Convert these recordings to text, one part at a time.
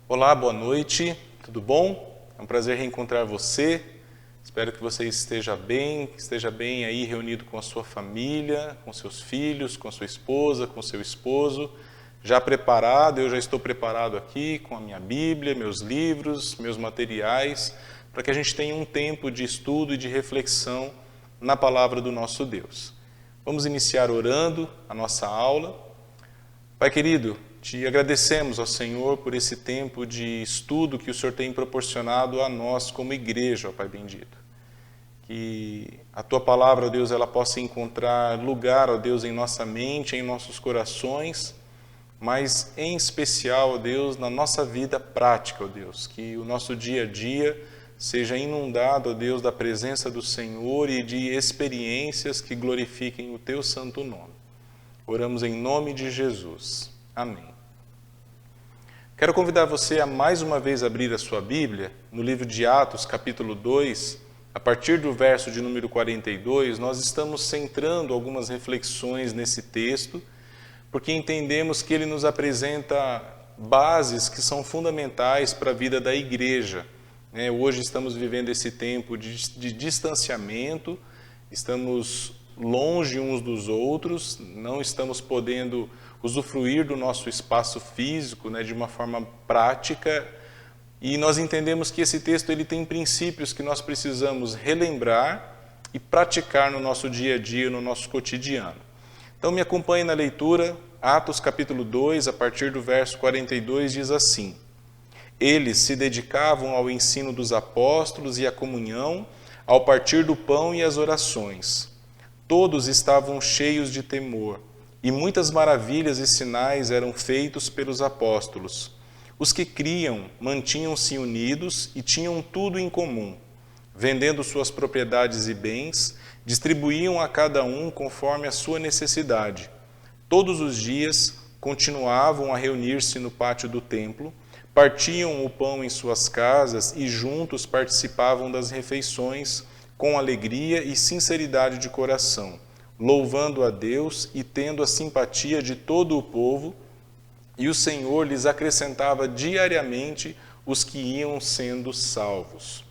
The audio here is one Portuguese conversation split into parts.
Olá, boa noite, tudo bom? É um prazer reencontrar você. Espero que você esteja bem aí reunido com a sua família, com seus filhos, com a sua esposa, com seu esposo. Já preparado, eu já estou preparado aqui com a minha Bíblia, meus livros, meus materiais, para que a gente tenha um tempo de estudo e de reflexão na palavra do nosso Deus. Vamos iniciar orando a nossa aula. Pai querido, te agradecemos ao Senhor por esse tempo de estudo que o Senhor tem proporcionado a nós como igreja, ó Pai bendito. Que a Tua palavra, ó Deus, ela possa encontrar lugar, ó Deus, em nossa mente, em nossos corações, mas em especial, ó Deus, na nossa vida prática, ó Deus. Que o nosso dia a dia seja inundado, ó Deus, da presença do Senhor e de experiências que glorifiquem o Teu santo nome. Oramos em nome de Jesus. Amém. Quero convidar você a mais uma vez abrir a sua Bíblia, no livro de Atos, capítulo 2, a partir do verso de número 42, nós estamos centrando algumas reflexões nesse texto, porque entendemos que ele nos apresenta bases que são fundamentais para a vida da igreja. Hoje estamos vivendo esse tempo de distanciamento, estamos longe uns dos outros, não estamos podendo usufruir do nosso espaço físico, de uma forma prática, e nós entendemos que esse texto ele tem princípios que nós precisamos relembrar e praticar no nosso dia a dia, no nosso cotidiano. Então me acompanhe na leitura, Atos capítulo 2, a partir do verso 42, diz assim: Eles se dedicavam ao ensino dos apóstolos e à comunhão, ao partir do pão e às orações. Todos estavam cheios de temor, e muitas maravilhas e sinais eram feitos pelos apóstolos. Os que criam mantinham-se unidos e tinham tudo em comum. Vendendo suas propriedades e bens, distribuíam a cada um conforme a sua necessidade. Todos os dias continuavam a reunir-se no pátio do templo, partiam o pão em suas casas e juntos participavam das refeições com alegria e sinceridade de coração, louvando a Deus e tendo a simpatia de todo o povo, e o Senhor lhes acrescentava diariamente os que iam sendo salvos.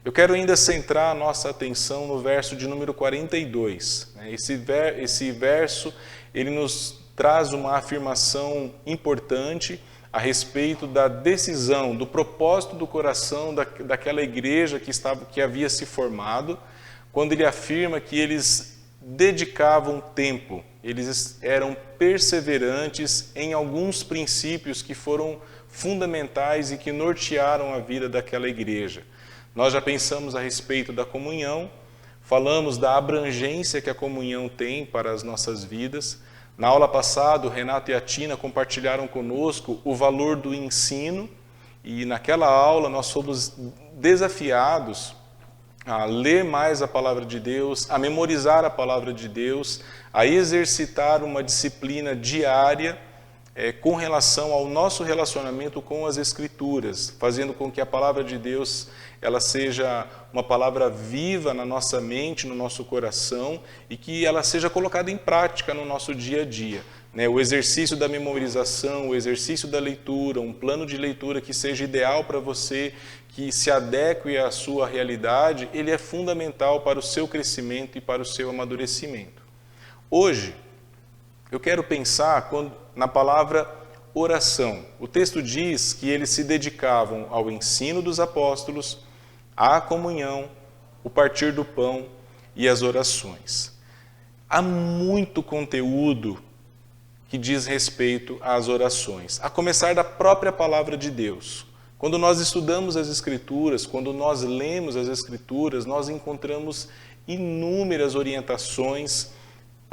Eu quero ainda centrar a nossa atenção no verso de número 42. Esse verso, ele nos traz uma afirmação importante a respeito da decisão, do propósito do coração daquela igreja que havia se formado, quando ele afirma que eles dedicavam tempo, eles eram perseverantes em alguns princípios que foram fundamentais e que nortearam a vida daquela igreja. Nós já pensamos a respeito da comunhão, falamos da abrangência que a comunhão tem para as nossas vidas. Na aula passada, o Renato e a Tina compartilharam conosco o valor do ensino, e naquela aula nós fomos desafiados a ler mais a palavra de Deus, a memorizar a palavra de Deus, a exercitar uma disciplina diária com relação ao nosso relacionamento com as Escrituras, fazendo com que a palavra de Deus ela seja uma palavra viva na nossa mente, no nosso coração, e que ela seja colocada em prática no nosso dia a dia. O exercício da memorização, o exercício da leitura, um plano de leitura que seja ideal para você, que se adeque à sua realidade, ele é fundamental para o seu crescimento e para o seu amadurecimento. Hoje, eu quero pensar na palavra oração. O texto diz que eles se dedicavam ao ensino dos apóstolos, à comunhão, o partir do pão e as orações. Há muito conteúdo que diz respeito às orações, a começar da própria palavra de Deus. Quando nós estudamos as Escrituras, quando nós lemos as Escrituras, nós encontramos inúmeras orientações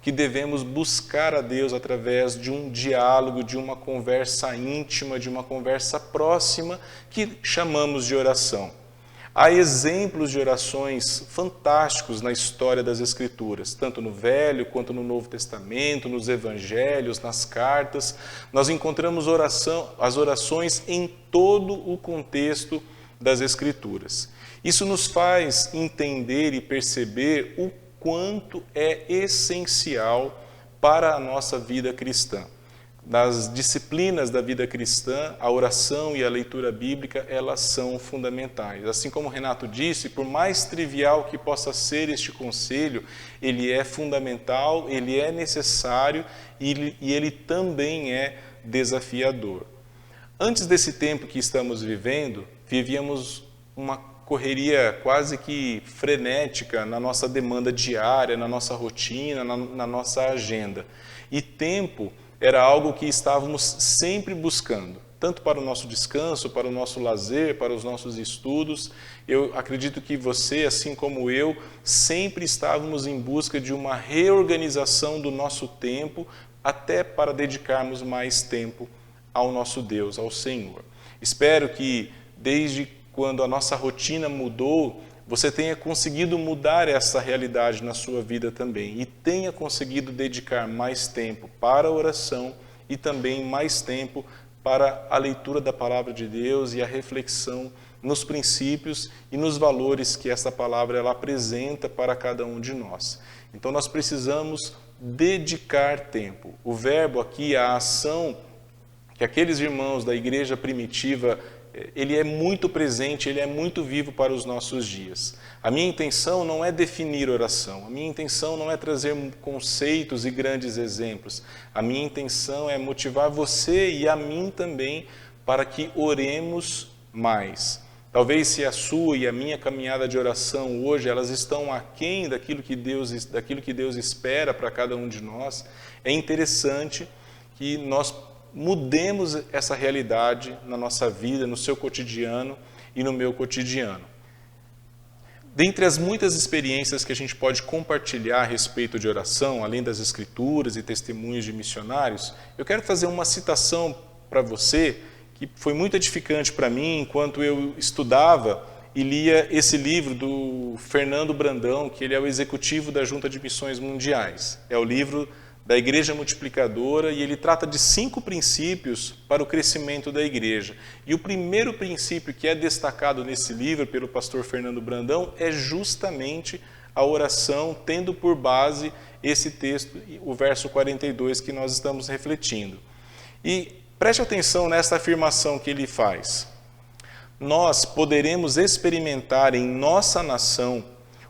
que devemos buscar a Deus através de um diálogo, de uma conversa íntima, de uma conversa próxima, que chamamos de oração. Há exemplos de orações fantásticos na história das Escrituras, tanto no Velho quanto no Novo Testamento, nos Evangelhos, nas cartas. Nós encontramos as orações em todo o contexto das Escrituras. Isso nos faz entender e perceber o quanto é essencial para a nossa vida cristã. das disciplinas da vida cristã, a oração e a leitura bíblica, elas são fundamentais. Assim como o Renato disse, por mais trivial que possa ser este conselho, ele é fundamental, ele é necessário e ele também é desafiador. Antes desse tempo que estamos vivendo, vivíamos uma correria quase que frenética na nossa demanda diária, na nossa rotina, na nossa agenda. E tempo era algo que estávamos sempre buscando, tanto para o nosso descanso, para o nosso lazer, para os nossos estudos. Eu acredito que você, assim como eu, sempre estávamos em busca de uma reorganização do nosso tempo, até para dedicarmos mais tempo ao nosso Deus, ao Senhor. Espero que desde quando a nossa rotina mudou, você tenha conseguido mudar essa realidade na sua vida também e tenha conseguido dedicar mais tempo para a oração e também mais tempo para a leitura da palavra de Deus e a reflexão nos princípios e nos valores que essa palavra ela apresenta para cada um de nós. Então nós precisamos dedicar tempo. O verbo aqui, a ação que aqueles irmãos da igreja primitiva ele é muito presente, ele é muito vivo para os nossos dias. A minha intenção não é definir oração, a minha intenção não é trazer conceitos e grandes exemplos. A minha intenção é motivar você e a mim também para que oremos mais. Talvez se a sua e a minha caminhada de oração hoje, elas estão aquém daquilo que Deus espera para cada um de nós, é interessante que nós mudemos essa realidade na nossa vida, no seu cotidiano e no meu cotidiano. Dentre as muitas experiências que a gente pode compartilhar a respeito de oração, além das escrituras e testemunhos de missionários, eu quero fazer uma citação para você que foi muito edificante para mim enquanto eu estudava e lia esse livro do Fernando Brandão, que ele é o executivo da Junta de Missões Mundiais. É o livro da Igreja Multiplicadora, e ele trata de 5 princípios para o crescimento da igreja. E o primeiro princípio que é destacado nesse livro pelo pastor Fernando Brandão é justamente a oração, tendo por base esse texto, o verso 42 que nós estamos refletindo. E preste atenção nessa afirmação que ele faz. Nós poderemos experimentar em nossa nação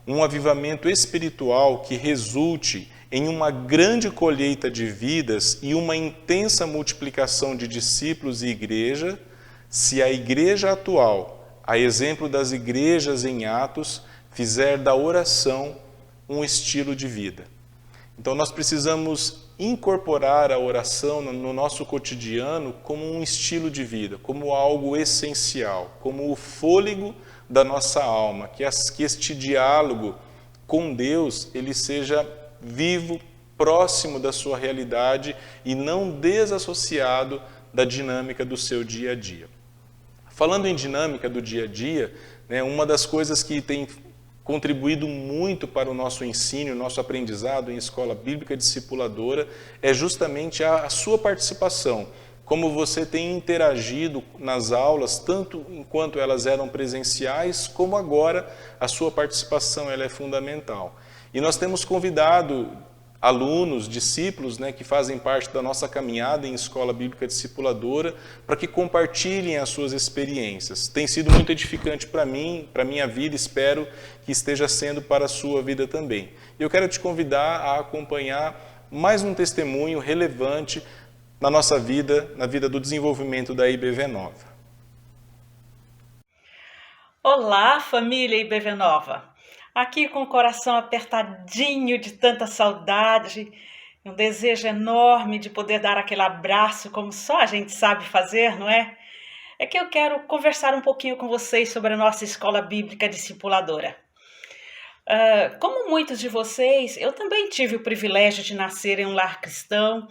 um avivamento espiritual que resulte em uma grande colheita de vidas e uma intensa multiplicação de discípulos e igreja, se a igreja atual, a exemplo das igrejas em Atos, fizer da oração um estilo de vida. Então nós precisamos incorporar a oração no nosso cotidiano como um estilo de vida, como algo essencial, como o fôlego da nossa alma, que este diálogo com Deus ele seja vivo, próximo da sua realidade e não desassociado da dinâmica do seu dia a dia. Falando em dinâmica do dia a dia, uma das coisas que tem contribuído muito para o nosso ensino, o nosso aprendizado em escola bíblica discipuladora, é justamente a sua participação. Como você tem interagido nas aulas, tanto enquanto elas eram presenciais, como agora a sua participação ela é fundamental. E nós temos convidado alunos, discípulos, que fazem parte da nossa caminhada em escola bíblica discipuladora, para que compartilhem as suas experiências. Tem sido muito edificante para mim, para a minha vida, espero que esteja sendo para a sua vida também. Eu quero te convidar a acompanhar mais um testemunho relevante na nossa vida, na vida do desenvolvimento da IBV Nova. Olá, família IBV Nova! Aqui com o coração apertadinho de tanta saudade, um desejo enorme de poder dar aquele abraço como só a gente sabe fazer, não é? É que eu quero conversar um pouquinho com vocês sobre a nossa escola bíblica discipuladora. Como muitos de vocês, eu também tive o privilégio de nascer em um lar cristão,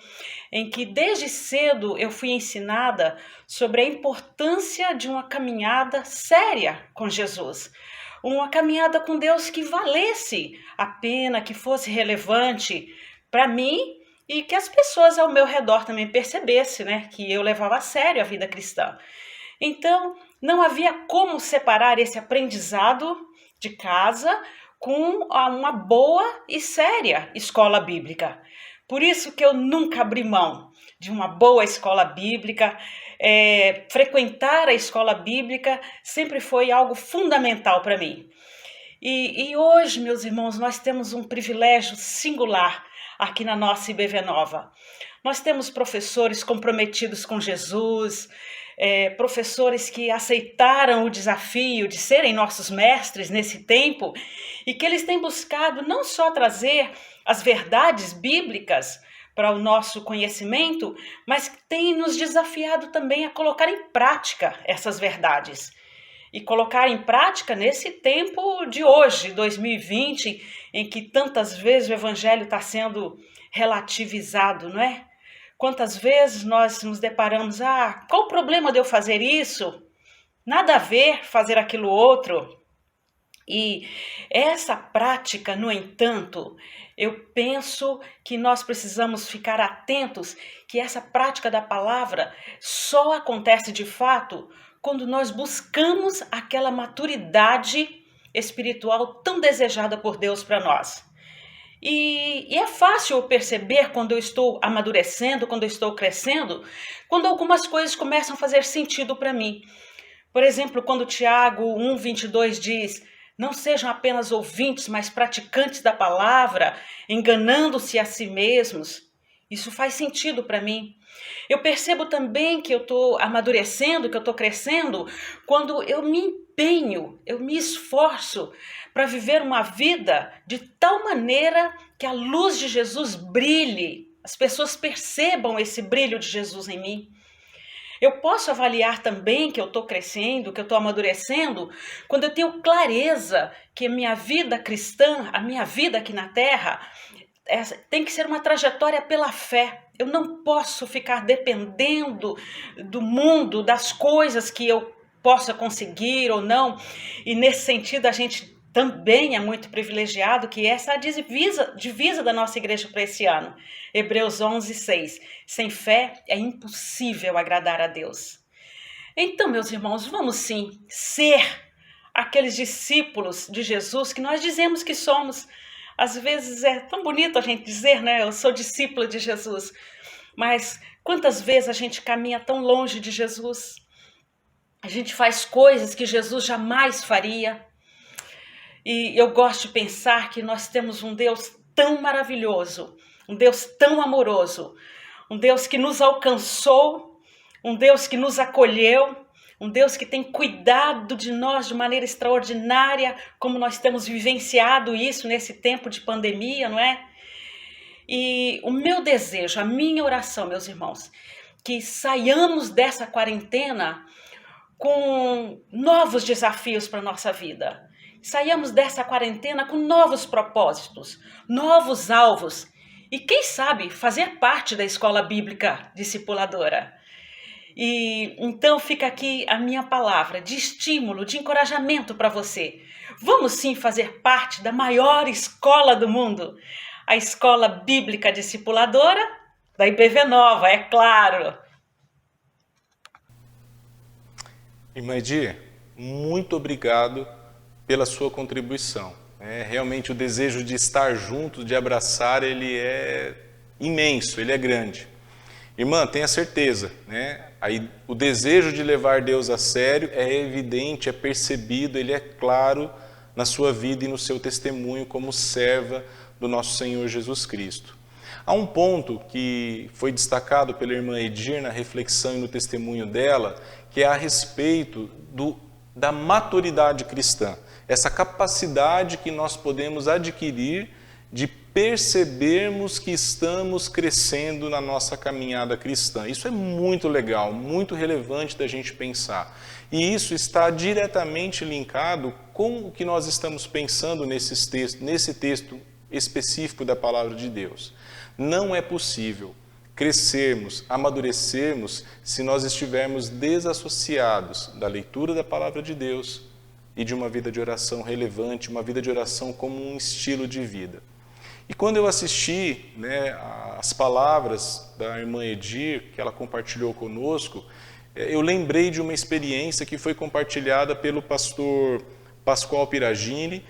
em que desde cedo eu fui ensinada sobre a importância de uma caminhada séria com Jesus. Uma caminhada com Deus que valesse a pena, que fosse relevante para mim e que as pessoas ao meu redor também percebessem, que eu levava a sério a vida cristã. Então, não havia como separar esse aprendizado de casa com uma boa e séria escola bíblica. Por isso que eu nunca abri mão de uma boa escola bíblica. Frequentar a escola bíblica sempre foi algo fundamental para mim. E hoje, meus irmãos, nós temos um privilégio singular aqui na nossa IBV Nova. Nós temos professores comprometidos com Jesus, professores que aceitaram o desafio de serem nossos mestres nesse tempo e que eles têm buscado não só trazer as verdades bíblicas para o nosso conhecimento, mas têm nos desafiado também a colocar em prática essas verdades. E colocar em prática nesse tempo de hoje, 2020, em que tantas vezes o evangelho está sendo relativizado, não é? Quantas vezes nós nos deparamos, qual o problema de eu fazer isso? Nada a ver fazer aquilo outro. E essa prática, no entanto, eu penso que nós precisamos ficar atentos que essa prática da palavra só acontece de fato quando nós buscamos aquela maturidade espiritual tão desejada por Deus para nós. E é fácil perceber quando eu estou amadurecendo, quando eu estou crescendo, quando algumas coisas começam a fazer sentido para mim. Por exemplo, quando Tiago 1:22 diz: não sejam apenas ouvintes, mas praticantes da palavra, enganando-se a si mesmos. Isso faz sentido para mim. Eu percebo também que eu estou amadurecendo, que eu estou crescendo, quando eu me empenho, eu me esforço para viver uma vida de tal maneira que a luz de Jesus brilhe, as pessoas percebam esse brilho de Jesus em mim. Eu posso avaliar também que eu estou crescendo, que eu estou amadurecendo, quando eu tenho clareza que a minha vida cristã, a minha vida aqui na Terra, tem que ser uma trajetória pela fé. Eu não posso ficar dependendo do mundo, das coisas que eu possa conseguir ou não. E nesse sentido a gente também é muito privilegiado, que essa é a divisa da nossa igreja para esse ano. Hebreus 11:6. Sem fé é impossível agradar a Deus. Então, meus irmãos, vamos sim ser aqueles discípulos de Jesus que nós dizemos que somos. Às vezes é tão bonito a gente dizer, né? Eu sou discípula de Jesus. Mas quantas vezes a gente caminha tão longe de Jesus? A gente faz coisas que Jesus jamais faria. E eu gosto de pensar que nós temos um Deus tão maravilhoso, um Deus tão amoroso, um Deus que nos alcançou, um Deus que nos acolheu, um Deus que tem cuidado de nós de maneira extraordinária, como nós temos vivenciado isso nesse tempo de pandemia, não é? E o meu desejo, a minha oração, meus irmãos, que saiamos dessa quarentena com novos desafios para a nossa vida. Saiamos dessa quarentena com novos propósitos, novos alvos e, quem sabe, fazer parte da escola bíblica discipuladora. E então fica aqui a minha palavra de estímulo, de encorajamento para você. Vamos sim fazer parte da maior escola do mundo, a Escola Bíblica Discipuladora da IBV Nova, é claro. Irmã Edir, muito obrigado pela sua contribuição. Realmente o desejo de estar junto, de abraçar, ele é imenso, ele é grande. Irmã, tenha certeza, Aí, o desejo de levar Deus a sério é evidente, é percebido, ele é claro na sua vida e no seu testemunho como serva do nosso Senhor Jesus Cristo. Há um ponto que foi destacado pela irmã Edir na reflexão e no testemunho dela, que é a respeito da maturidade cristã. Essa capacidade que nós podemos adquirir de percebermos que estamos crescendo na nossa caminhada cristã. Isso é muito legal, muito relevante da gente pensar. E isso está diretamente linkado com o que nós estamos pensando nesse texto específico da Palavra de Deus. Não é possível crescermos, amadurecermos, se nós estivermos desassociados da leitura da Palavra de Deus e de uma vida de oração relevante, uma vida de oração como um estilo de vida. E quando eu assisti as palavras da irmã Edir, que ela compartilhou conosco, eu lembrei de uma experiência que foi compartilhada pelo pastor Pascoal Piragini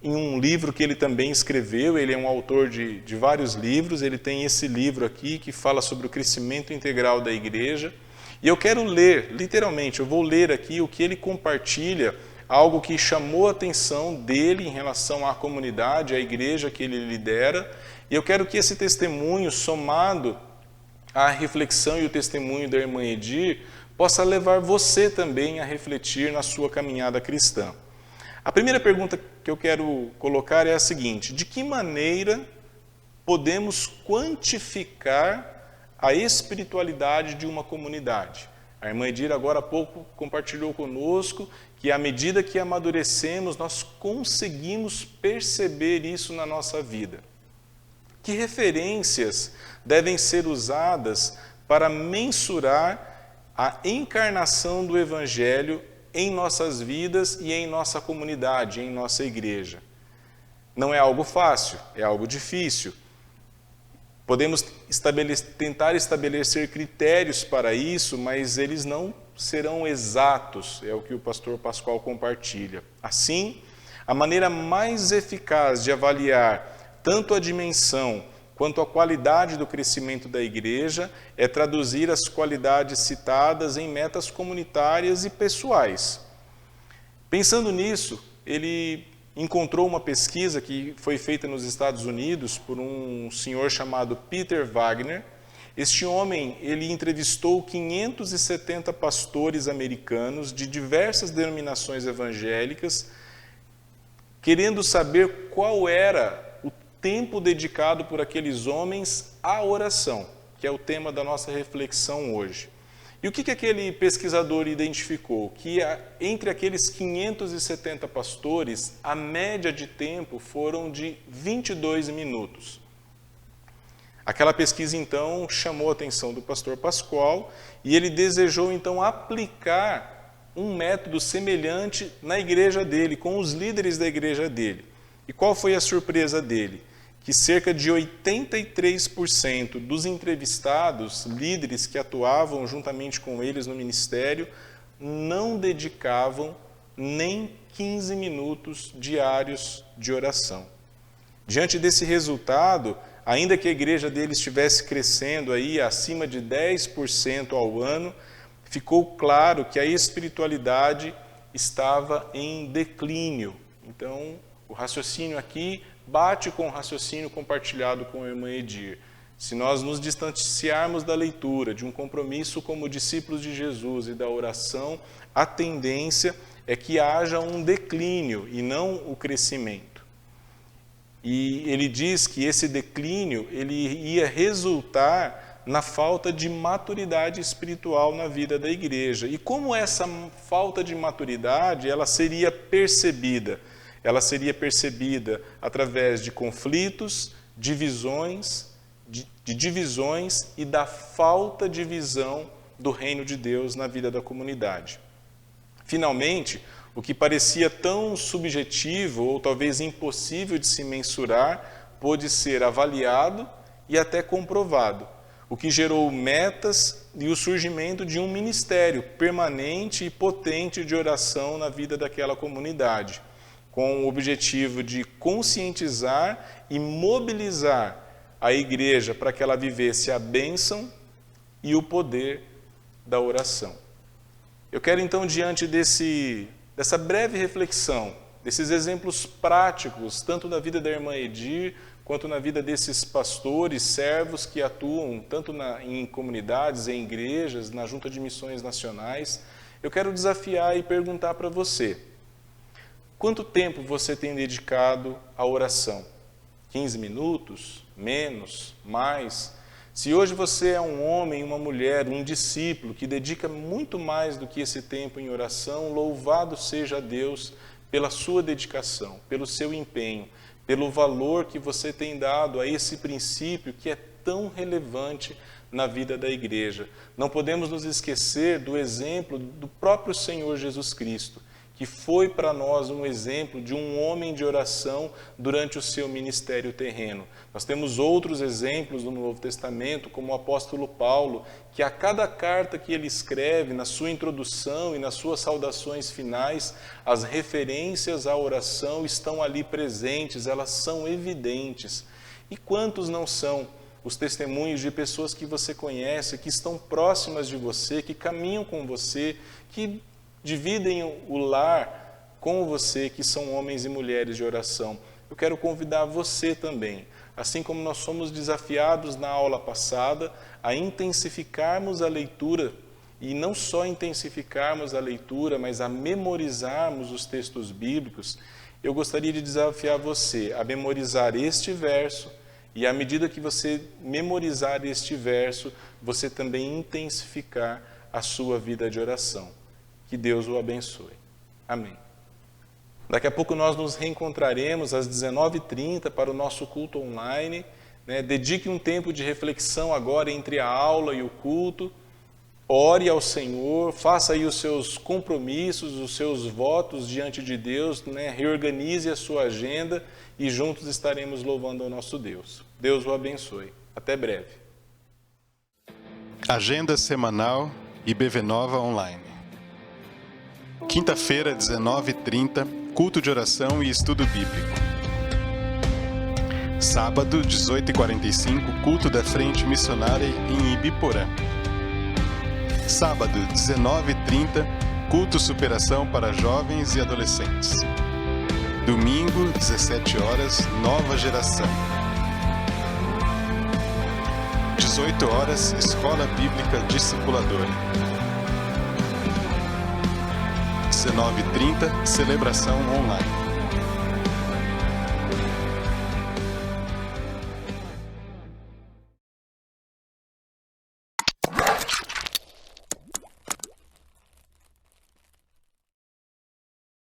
em um livro que ele também escreveu. Ele é um autor de vários livros. Ele tem esse livro aqui que fala sobre o crescimento integral da igreja. E eu quero ler, literalmente, eu vou ler aqui o que ele compartilha, algo que chamou a atenção dele em relação à comunidade, à igreja que ele lidera. E eu quero que esse testemunho, somado à reflexão e o testemunho da irmã Edir, possa levar você também a refletir na sua caminhada cristã. A primeira pergunta que eu quero colocar é a seguinte: de que maneira podemos quantificar a espiritualidade de uma comunidade? A irmã Edir agora há pouco compartilhou conosco que à medida que amadurecemos, nós conseguimos perceber isso na nossa vida. Que referências devem ser usadas para mensurar a encarnação do Evangelho em nossas vidas e em nossa comunidade, em nossa igreja? Não é algo fácil, é algo difícil. Podemos tentar estabelecer critérios para isso, mas eles não serão exatos, é o que o pastor Pascoal compartilha. Assim, a maneira mais eficaz de avaliar tanto a dimensão quanto a qualidade do crescimento da igreja é traduzir as qualidades citadas em metas comunitárias e pessoais. Pensando nisso, ele encontrou uma pesquisa que foi feita nos Estados Unidos por um senhor chamado Peter Wagner. Este homem, ele entrevistou 570 pastores americanos de diversas denominações evangélicas, querendo saber qual era o tempo dedicado por aqueles homens à oração, que é o tema da nossa reflexão hoje. E o que aquele pesquisador identificou? Que entre aqueles 570 pastores, a média de tempo foram de 22 minutos. Aquela pesquisa, então, chamou a atenção do pastor Pascoal e ele desejou, então, aplicar um método semelhante na igreja dele, com os líderes da igreja dele. E qual foi a surpresa dele? Que cerca de 83% dos entrevistados, líderes que atuavam juntamente com eles no ministério, não dedicavam nem 15 minutos diários de oração. Diante desse resultado, ainda que a igreja deles estivesse crescendo aí acima de 10% ao ano, ficou claro que a espiritualidade estava em declínio. Então, o raciocínio aqui bate com o raciocínio compartilhado com a irmã Edir. Se nós nos distanciarmos da leitura, de um compromisso como discípulos de Jesus e da oração, a tendência é que haja um declínio e não o crescimento. E ele diz que esse declínio ele ia resultar na falta de maturidade espiritual na vida da igreja. E como essa falta de maturidade ela seria percebida? Ela seria percebida através de conflitos, divisões e da falta de visão do reino de Deus na vida da comunidade. Finalmente, o que parecia tão subjetivo ou talvez impossível de se mensurar, pôde ser avaliado e até comprovado, o que gerou metas e o surgimento de um ministério permanente e potente de oração na vida daquela comunidade, com o objetivo de conscientizar e mobilizar a igreja para que ela vivesse a bênção e o poder da oração. Eu quero então, diante dessa breve reflexão, desses exemplos práticos, tanto na vida da irmã Edir, quanto na vida desses pastores, servos que atuam tanto em comunidades, em igrejas, na Junta de Missões Nacionais, eu quero desafiar e perguntar para você: quanto tempo você tem dedicado à oração? 15 minutos? Menos? Mais? Se hoje você é um homem, uma mulher, um discípulo que dedica muito mais do que esse tempo em oração, louvado seja Deus pela sua dedicação, pelo seu empenho, pelo valor que você tem dado a esse princípio que é tão relevante na vida da igreja. Não podemos nos esquecer do exemplo do próprio Senhor Jesus Cristo, que foi para nós um exemplo de um homem de oração durante o seu ministério terreno. Nós temos outros exemplos no Novo Testamento, como o apóstolo Paulo, que a cada carta que ele escreve, na sua introdução e nas suas saudações finais, as referências à oração estão ali presentes, elas são evidentes. E quantos não são os testemunhos de pessoas que você conhece, que estão próximas de você, que caminham com você, que dividem o lar com você, que são homens e mulheres de oração. Eu quero convidar você também, assim como nós somos desafiados na aula passada, a intensificarmos a leitura, e não só intensificarmos a leitura, mas a memorizarmos os textos bíblicos. Eu gostaria de desafiar você a memorizar este verso, e à medida que você memorizar este verso, você também intensificar a sua vida de oração. Que Deus o abençoe. Amém. Daqui a pouco nós nos reencontraremos às 19h30 para o nosso culto online. Dedique um tempo de reflexão agora entre a aula e o culto. Ore ao Senhor, faça aí os seus compromissos, os seus votos diante de Deus, reorganize a sua agenda e juntos estaremos louvando ao nosso Deus. Deus o abençoe. Até breve. Agenda semanal IBV Nova Online. Quinta-feira, 19h30, culto de oração e estudo bíblico. Sábado, 18h45, culto da Frente Missionária em Ibiporã. Sábado, 19h30, culto superação para jovens e adolescentes. Domingo, 17h, Nova Geração. 18h, Escola Bíblica Discipuladora. 19h30, celebração online.